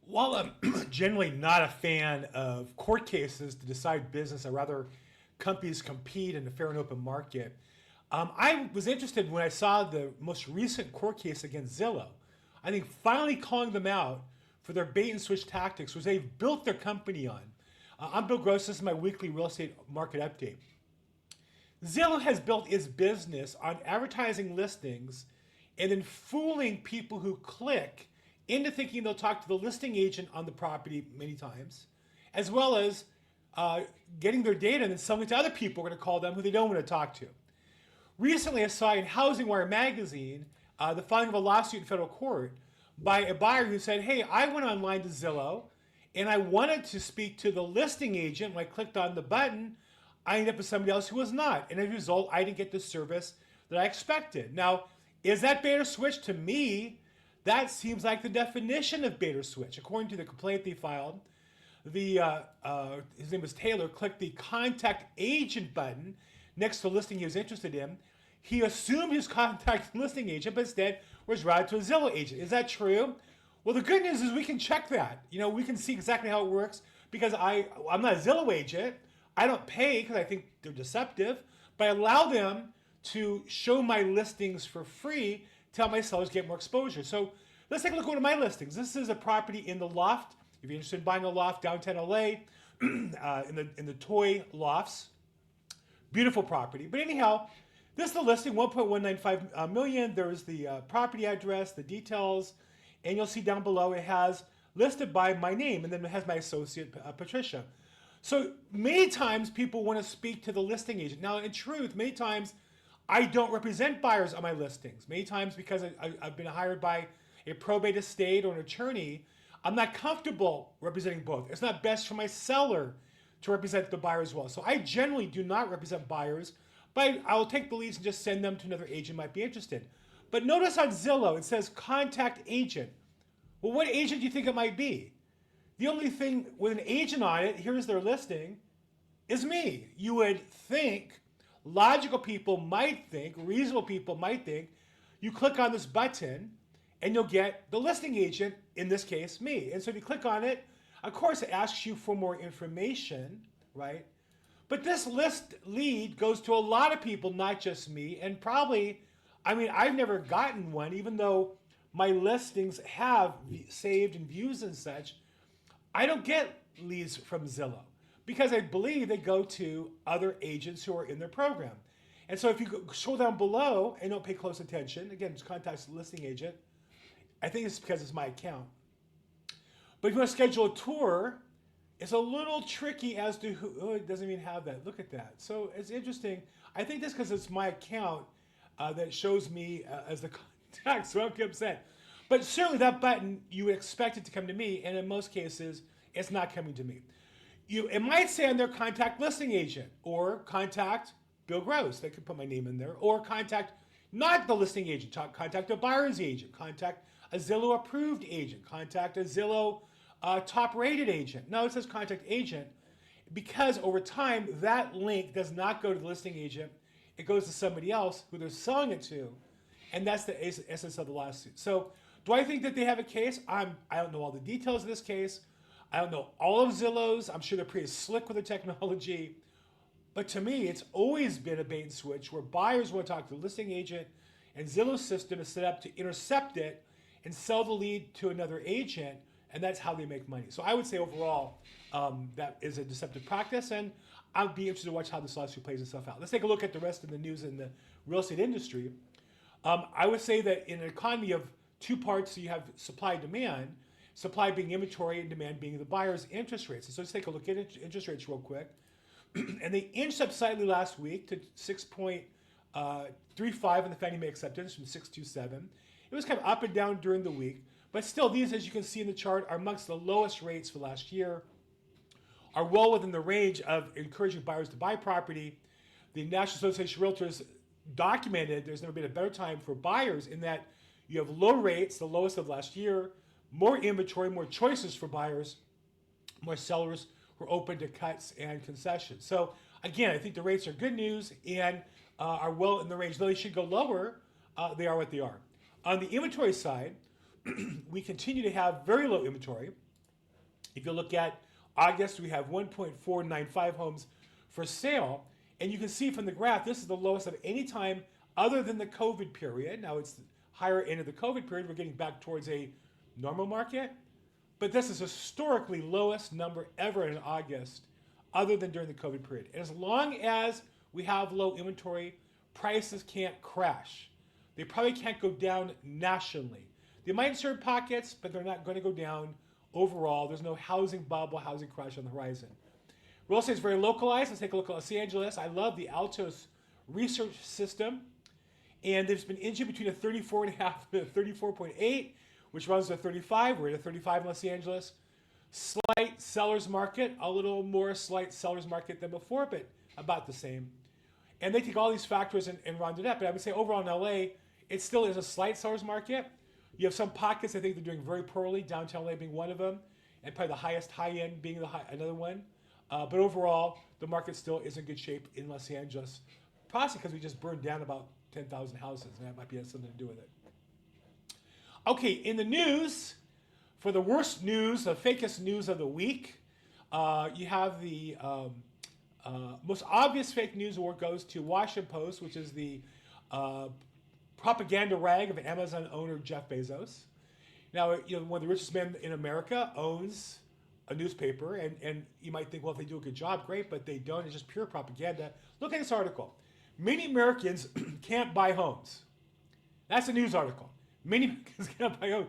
While I'm generally not a fan of court cases to decide business, I rather companies compete in a fair and open market. I was interested when I saw the most recent court case against Zillow. I think finally calling them out for their bait and switch tactics, which they've built their company on. I'm Bill Gross. This is my weekly real estate market update. Zillow has built its business on advertising listings and then fooling people who click into thinking they'll talk to the listing agent on the property many times, as well as getting their data and then selling it to other people who are going to call them who they don't want to talk to. Recently, I saw in Housing Wire magazine the filing of a lawsuit in federal court by a buyer who said, hey, I went online to Zillow and I wanted to speak to the listing agent. When I clicked on the button, I ended up with somebody else who was not. And as a result, I didn't get the service that I expected. Now, is that bait or switch? To me, that seems like the definition of bait or switch. According to the complaint they filed, his name was Taylor, clicked the contact agent button next to the listing he was interested in. He assumed he was contacting the listing agent, but instead was routed to a Zillow agent. Is that true? Well, the good news is we can check that. We can see exactly how it works because I'm not a Zillow agent. I don't pay because I think they're deceptive, but I allow them to show my listings for free to help my sellers get more exposure. So let's take a look at one of my listings. This is a property in the Loft. If you're interested in buying a loft downtown LA, in the toy lofts, beautiful property. But anyhow, this is the listing, 1.195 million. There's the property address, the details, and you'll see down below it has listed by my name, and then it has my associate, Patricia. So many times people want to speak to the listing agent. Now, in truth, many times I don't represent buyers on my listings. Many times because I've been hired by a probate estate or an attorney, I'm not comfortable representing both. It's not best for my seller to represent the buyer as well. So I generally do not represent buyers, but I'll take the leads and just send them to another agent who might be interested. But notice on Zillow, it says contact agent. Well, what agent do you think it might be? The only thing with an agent on it, here's their listing, is me. You would think, logical people might think, reasonable people might think, you click on this button and you'll get the listing agent, in this case, me. And so if you click on it, of course it asks you for more information, right? But this list lead goes to a lot of people, not just me, and probably, I've never gotten one, even though my listings have saved and views and such. I don't get leads from Zillow because I believe they go to other agents who are in their program. And so if you scroll down below and don't pay close attention, again, just contact the listing agent. I think it's because it's my account. But if you want to schedule a tour, it's a little tricky as to who, it doesn't even have that. Look at that. So it's interesting. I think that's because it's my account that shows me as the contact, so I'm upset. But certainly that button, you would expect it to come to me, and in most cases, it's not coming to me. It might say on their contact listing agent, or contact Bill Gross. They could put my name in there, or contact not the listing agent, contact a buyer's agent, contact a Zillow approved agent, contact a Zillow top rated agent. No, it says contact agent because over time, that link does not go to the listing agent. It goes to somebody else who they're selling it to, and that's the essence of the lawsuit. So do I think that they have a case? I don't know all the details of this case. I don't know all of Zillow's. I'm sure they're pretty slick with the technology. But to me, it's always been a bait and switch where buyers want to talk to the listing agent, and Zillow's system is set up to intercept it and sell the lead to another agent, and that's how they make money. So I would say overall, that is a deceptive practice, and I'd be interested to watch how this lawsuit plays itself out. Let's take a look at the rest of the news in the real estate industry. I would say that in an economy of two parts, so you have supply and demand, supply being inventory and demand being the buyer's interest rates. And so let's take a look at interest rates real quick. And they inched up slightly last week to 6.35 in the Fannie Mae acceptance from 6.27. It was kind of up and down during the week, but still these, as you can see in the chart, are amongst the lowest rates for last year, are well within the range of encouraging buyers to buy property. The National Association of Realtors documented there's never been a better time for buyers in that you have low rates, the lowest of last year, more inventory, more choices for buyers, more sellers who are open to cuts and concessions. So again, I think the rates are good news and are well in the range. Though they should go lower, they are what they are. On the inventory side, we continue to have very low inventory. If you look at August, we have 1.495 homes for sale. And you can see from the graph, this is the lowest of any time other than the COVID period. Now it's the higher end of the COVID period. We're getting back towards a normal market. But this is historically lowest number ever in August, other than during the COVID period. And as long as we have low inventory, prices can't crash. They probably can't go down nationally. They might in certain pockets, but they're not going to go down overall. There's no housing bubble, housing crash on the horizon. Real estate is very localized. Let's take a look at Los Angeles. I love the Altos research system. And there's been inching between a 34.5 and a 34.8, which runs to 35. We're at a 35 in Los Angeles. Slight seller's market, a little more slight seller's market than before, but about the same. And they take all these factors and round it up. But I would say overall in LA, it still is a slight seller's market. You have some pockets I think they're doing very poorly, downtown LA being one of them, and probably the highest high end being another one. But overall, the market still is in good shape in Los Angeles, possibly because we just burned down about 10,000 houses, and that might be something to do with it. Okay, in the news, for the worst news, the fakest news of the week, you have the most obvious fake news award goes to Washington Post, which is the propaganda rag of Amazon owner Jeff Bezos. Now, one of the richest men in America owns a newspaper, and you might think, well, if they do a good job, great, but they don't. It's just pure propaganda. Look at this article. Many Americans can't buy homes. That's a news article. Many Americans can't buy homes.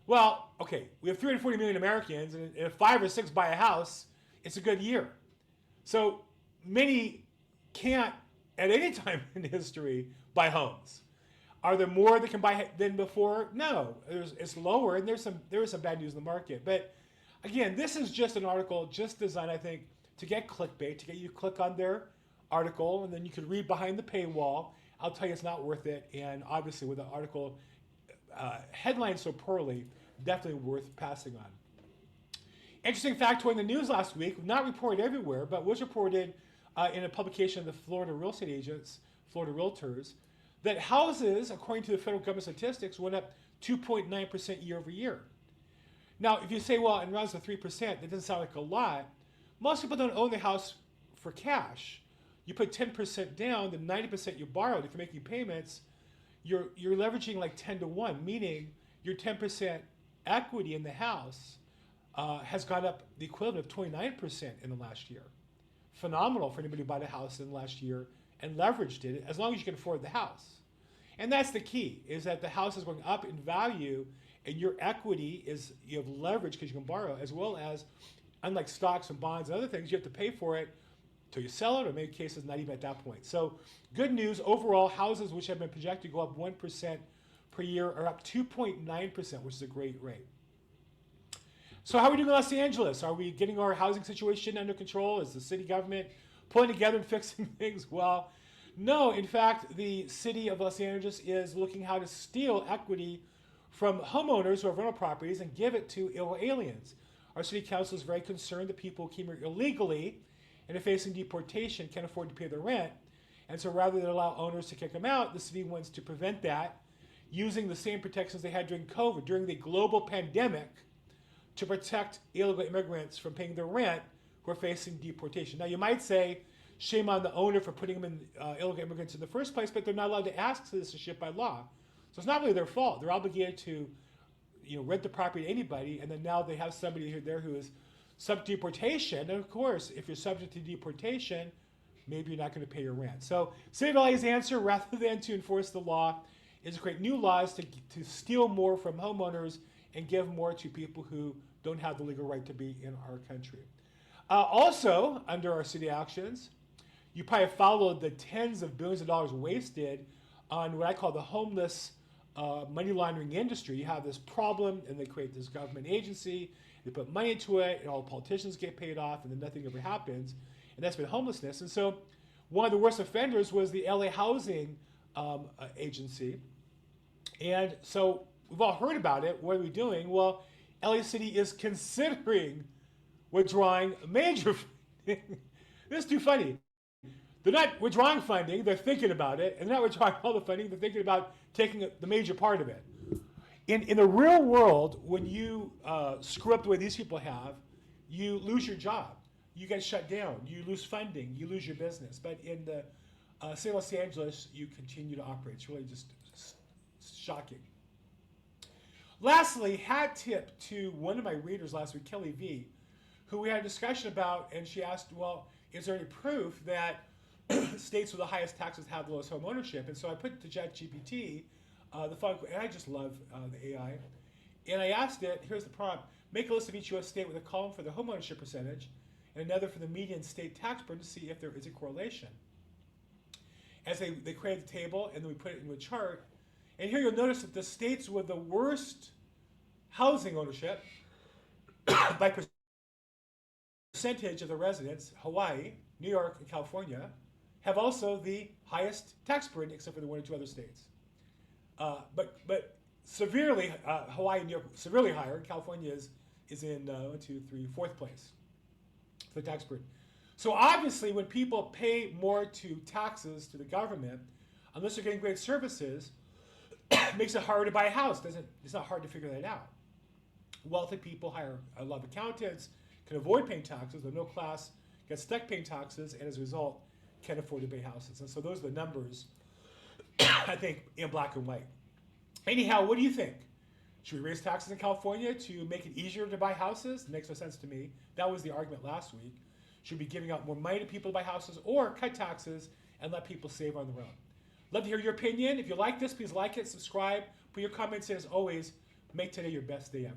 Well, okay, we have 340 million Americans, and if 5 or 6 buy a house, it's a good year. So many can't, at any time in history, buy homes. Are there more that can buy than before? No, it's lower, and there is some bad news in the market. But again, this is just an article just designed, I think, to get clickbait, to get you to click on their article, and then you could read behind the paywall. I'll tell you it's not worth it, and obviously with the article headlined so poorly, definitely worth passing on. Interesting factoid in the news last week, not reported everywhere, but was reported in a publication of the Florida real estate agents, Florida Realtors, that houses, according to the federal government statistics, went up 2.9% year over year. Now, if you say, well, it runs to 3%, that doesn't sound like a lot. Most people don't own their house for cash. You put 10% down, the 90% you borrowed. If you're making payments, you're leveraging like 10 to 1, meaning your 10% equity in the house has gone up the equivalent of 29% in the last year. Phenomenal for anybody who bought a house in the last year and leveraged it, as long as you can afford the house. And that's the key, is that the house is going up in value, and your equity is, you have leverage because you can borrow, as well as, unlike stocks and bonds and other things, you have to pay for it till you sell it, or in many cases not even at that point. So good news, overall, houses which have been projected to go up 1% per year are up 2.9%, which is a great rate. So how are we doing in Los Angeles? Are we getting our housing situation under control? Is the city government pulling together and fixing things? Well, no. In fact, the city of Los Angeles is looking how to steal equity from homeowners who have rental properties and give it to illegal aliens. Our city council is very concerned that people who came here illegally and are facing deportation can't afford to pay their rent. And so rather than allow owners to kick them out, the city wants to prevent that using the same protections they had during COVID, during the global pandemic, to protect illegal immigrants from paying their rent who are facing deportation. Now, you might say, shame on the owner for putting them in illegal immigrants in the first place, but they're not allowed to ask citizenship by law. So it's not really their fault. They're obligated to rent the property to anybody, and then now they have somebody there who is subject to deportation. And of course, if you're subject to deportation, maybe you're not going to pay your rent. So City of LA's answer, rather than to enforce the law, is to create new laws to steal more from homeowners and give more to people who don't have the legal right to be in our country. Also, under our city actions, you probably followed the tens of billions of dollars wasted on what I call the homeless money laundering industry. You have this problem, and they create this government agency, they put money into it, and all the politicians get paid off, and then nothing ever happens. And that's been homelessness. And so one of the worst offenders was the LA Housing Agency. And so we've all heard about it. What are we doing? Well, LA City is considering withdrawing major funding. This is too funny. They're not withdrawing funding, they're thinking about it, and they're not withdrawing all the funding, they're thinking about taking the major part of it. In the real world, when you screw up the way these people have, you lose your job. You get shut down. You lose funding. You lose your business. But in the city of Los Angeles, you continue to operate. It's really just shocking. Lastly, hat tip to one of my readers last week, Kelly V, who we had a discussion about, and she asked, well, is there any proof that states with the highest taxes have the lowest home ownership? And so I put to ChatGPT the following, and I just love the AI. And I asked it, here's the prompt, make a list of each U.S. state with a column for the home ownership percentage and another for the median state tax burden to see if there is a correlation. As they created the table, and then we put it into a chart. And here you'll notice that the states with the worst housing ownership by percentage of the residents, Hawaii, New York, and California, have also the highest tax burden, except for the one or two other states. But severely, Hawaii and New York severely higher. California is in 1, 2, 3, 4th place for the tax burden. So obviously, when people pay more to taxes to the government, unless they're getting great services, it makes it harder to buy a house. It's not hard to figure that out. Wealthy people hire a lot of accountants, can avoid paying taxes. The middle class gets stuck paying taxes, and as a result, can't afford to pay houses. And so those are the numbers, I think, in black and white. Anyhow, what do you think? Should we raise taxes in California to make it easier to buy houses? It makes no sense to me. That was the argument last week. Should we be giving out more money to people to buy houses, or cut taxes and let people save on their own? Love to hear your opinion. If you like this, please like it, subscribe, put your comments in. As always, make today your best day ever.